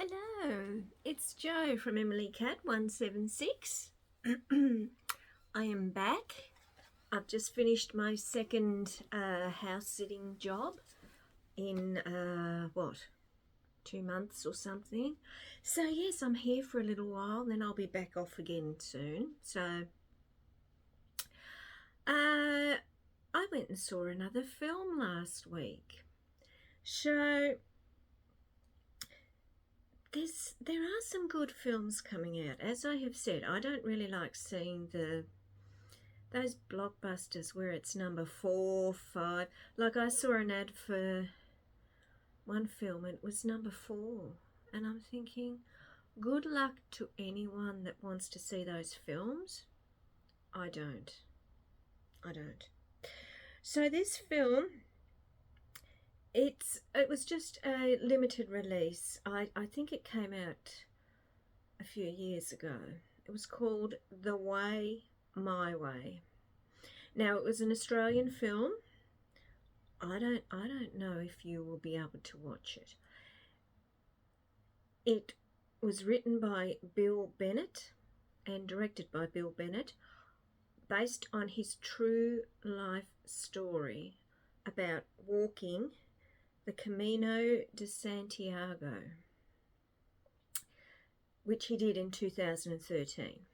Hello, it's Jo from Emily Cat 176. I am back. I've just finished my second house sitting job in 2 months or something. So, yes, I'm here for a little while, then I'll be back off again soon. So, I went and saw another film last week. So, there are some good films coming out. As I have said, I don't really like seeing those blockbusters where it's number 4, 5. Like I saw an ad for one film and it was number 4, and I'm thinking, good luck to anyone that wants to see those films. I don't. So this film, it was just a limited release. I think it came out a few years ago. It was called The Way, My Way. Now, it was an Australian film. I don't know if you will be able to watch it. It was written by Bill Bennett and directed by Bill Bennett, based on his true life story about walking the Camino de Santiago, which he did in 2013.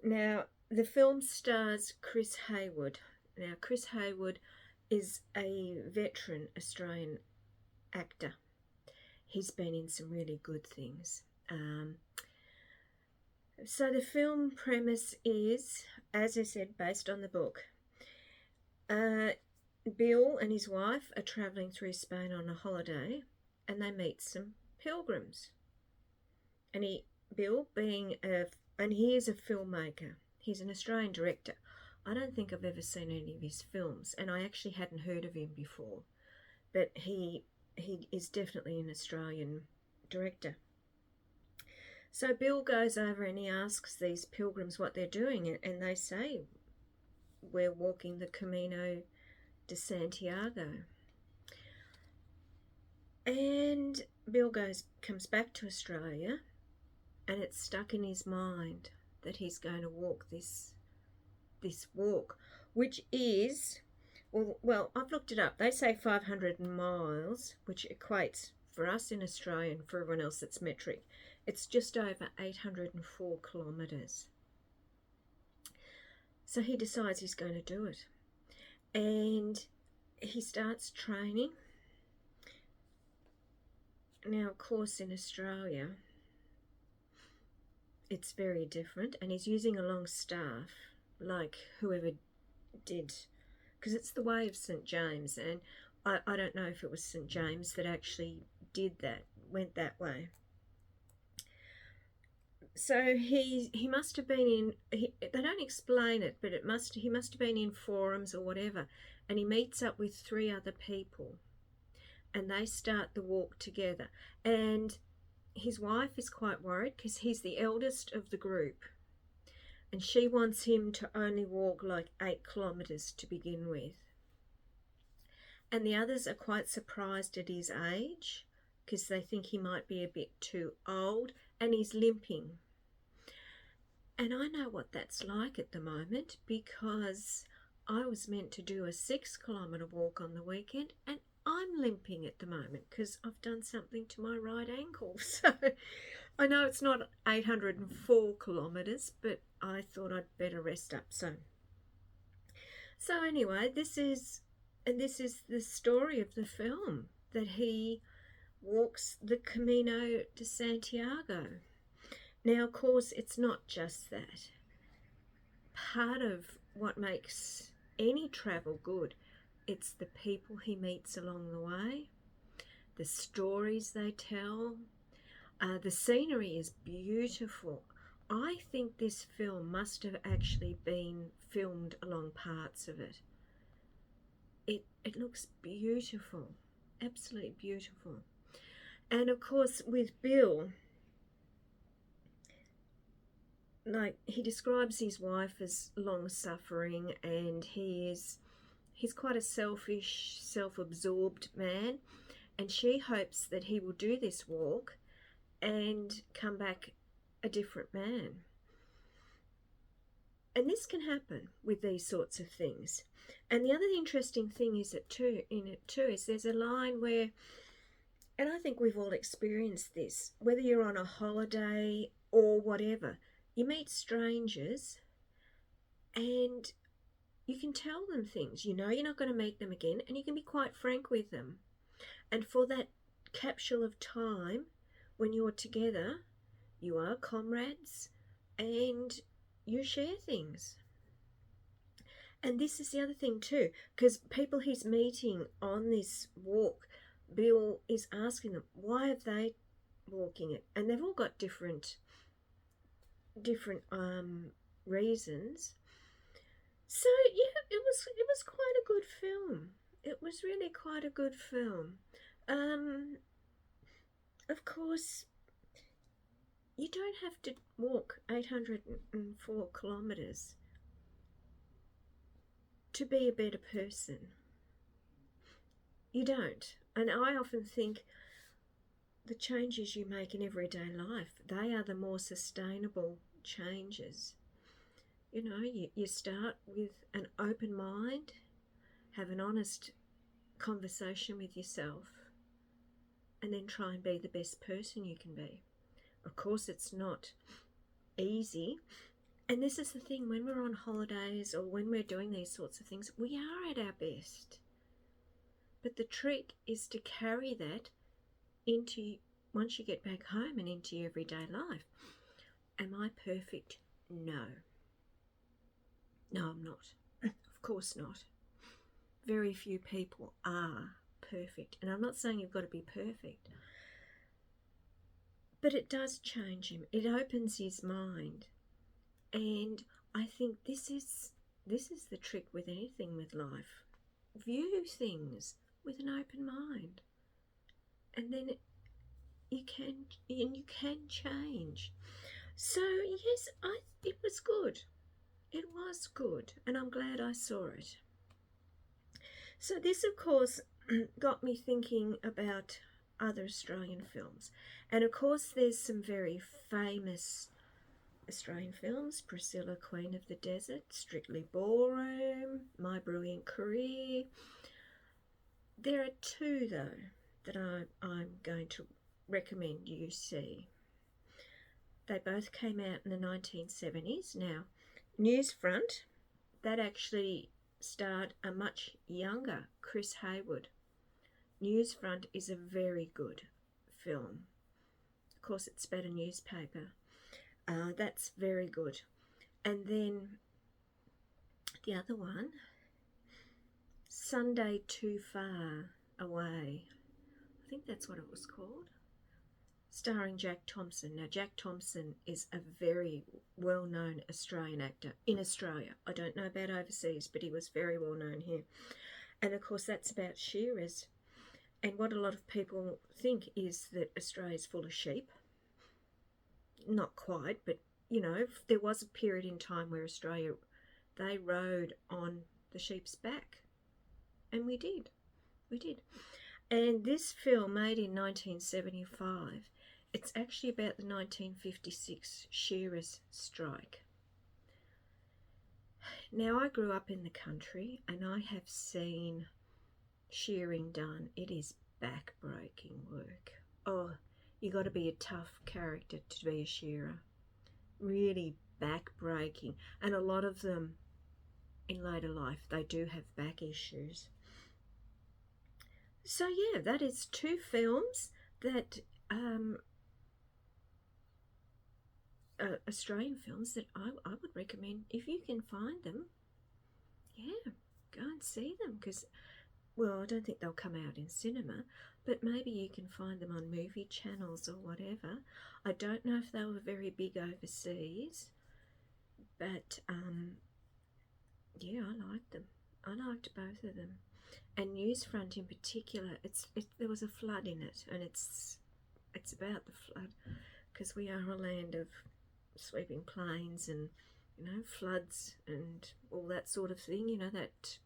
Now, the film stars Chris Hayward. Now, Chris Hayward is a veteran Australian actor. He's been in some really good things. So the film premise is, as I said, based on the book. Bill and his wife are travelling through Spain on a holiday, and they meet some pilgrims. And Bill, and he is a filmmaker. He's an Australian director. I don't think I've ever seen any of his films, and I actually hadn't heard of him before. But he is definitely an Australian director. So Bill goes over and he asks these pilgrims what they're doing, and they say, we're walking the Camino de Santiago. And Bill comes back to Australia, and it's stuck in his mind that he's going to walk this walk, which is, well, I've looked it up. They say 500 miles, which equates for us in Australia and for everyone else that's metric. It's just over 804 kilometres. So he decides he's going to do it. And he starts training. Now, of course, in Australia, it's very different. And he's using a long staff, like whoever did, because it's the Way of St. James. And I don't know if it was St. James that actually went that way. So he must have been they don't explain it, but he must have been in forums or whatever, and he meets up with 3 other people, and they start the walk together. And his wife is quite worried because he's the eldest of the group, and she wants him to only walk like 8 kilometres to begin with. And the others are quite surprised at his age because they think he might be a bit too old, and he's limping. And I know what that's like at the moment, because I was meant to do a 6-kilometre walk on the weekend, and I'm limping at the moment because I've done something to my right ankle. So I know it's not 804 kilometres, but I thought I'd better rest up. So anyway, this is the story of the film, that he walks the Camino de Santiago. Now, of course, it's not just that. Part of what makes any travel good, it's the people he meets along the way, the stories they tell. The scenery is beautiful. I think this film must have actually been filmed along parts of it. It looks beautiful, absolutely beautiful. And of course, with Bill, like, he describes his wife as long-suffering, and he's quite a selfish, self-absorbed man, and she hopes that he will do this walk and come back a different man. And this can happen with these sorts of things. And the other interesting thing is that in it too is there's a line where, and I think we've all experienced this, whether you're on a holiday or whatever, you meet strangers and you can tell them things. You know you're not going to meet them again, and you can be quite frank with them. And for that capsule of time when you're together, you are comrades and you share things. And this is the other thing too, because people he's meeting on this walk, Bill is asking them, why have they walking it? And they've all got different reasons. So yeah, it was quite a good film. It was really quite a good film. Of course, you don't have to walk 804 kilometres to be a better person. You don't. And I often think the changes you make in everyday life, they are the more sustainable changes. You know, you start with an open mind, have an honest conversation with yourself, and then try and be the best person you can be. Of course, it's not easy. And this is the thing, when we're on holidays or when we're doing these sorts of things, we are at our best. But the trick is to carry that into, once you get back home and into your everyday life. Am I perfect? No. No, I'm not. Of course not. Very few people are perfect. And I'm not saying you've got to be perfect. But it does change him. It opens his mind. And I think this is the trick with anything with life. View things with an open mind. And then you can change. So yes, it was good. It was good, and I'm glad I saw it. So this, of course, got me thinking about other Australian films. And of course, there's some very famous Australian films: Priscilla, Queen of the Desert, Strictly Ballroom, My Brilliant Career. There are two, though, that I'm going to recommend you see. They both came out in the 1970s. Now, Newsfront, that actually starred a much younger Chris Hayward. Newsfront is a very good film. Of course, it's about a newspaper. That's very good. And then the other one, Sunday Too Far Away. I think that's what it was called. Starring Jack Thompson. Now, Jack Thompson is a very well-known Australian actor in Australia. I don't know about overseas, but he was very well known here. And of course, that's about shearers. And what a lot of people think is that Australia's full of sheep. Not quite, but, you know, there was a period in time where Australia, they rode on the sheep's back. And we did. We did. And this film, made in 1975, it's actually about the 1956 shearers' strike. Now, I grew up in the country and I have seen shearing done. It is back-breaking work. Oh, you got to be a tough character to be a shearer. Really back-breaking. And a lot of them in later life, they do have back issues. So yeah, that is two films that Australian films that I would recommend if you can find them. Yeah, go and see them, because, well, I don't think they'll come out in cinema, but maybe you can find them on movie channels or whatever. I don't know if they were very big overseas, but yeah, I liked them. I liked both of them. And Newsfront in particular, there was a flood in it, and it's about the flood, because we are a land of sweeping plains and, you know, floods and all that sort of thing. You know, that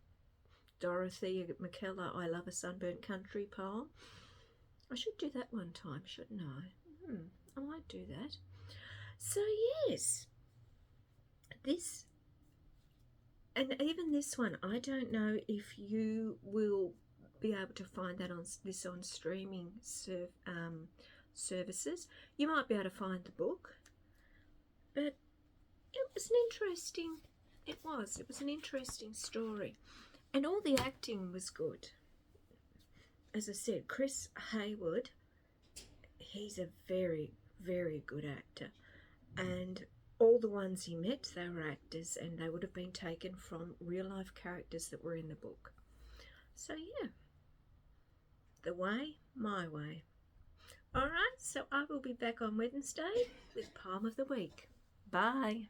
Dorothy McKellar, I Love a Sunburnt Country poem. I should do that one time, shouldn't I? I might do that. So yes, this, and even this one, I don't know if you will be able to find that on streaming services. You might be able to find the book, but it was an interesting. It was an interesting story, and all the acting was good. As I said, Chris Hayward, he's a very, very good actor, and all the ones he met, they were actors, and they would have been taken from real life characters that were in the book. So yeah, The Way, My Way. All right, so I will be back on Wednesday with Palm of the Week. Bye.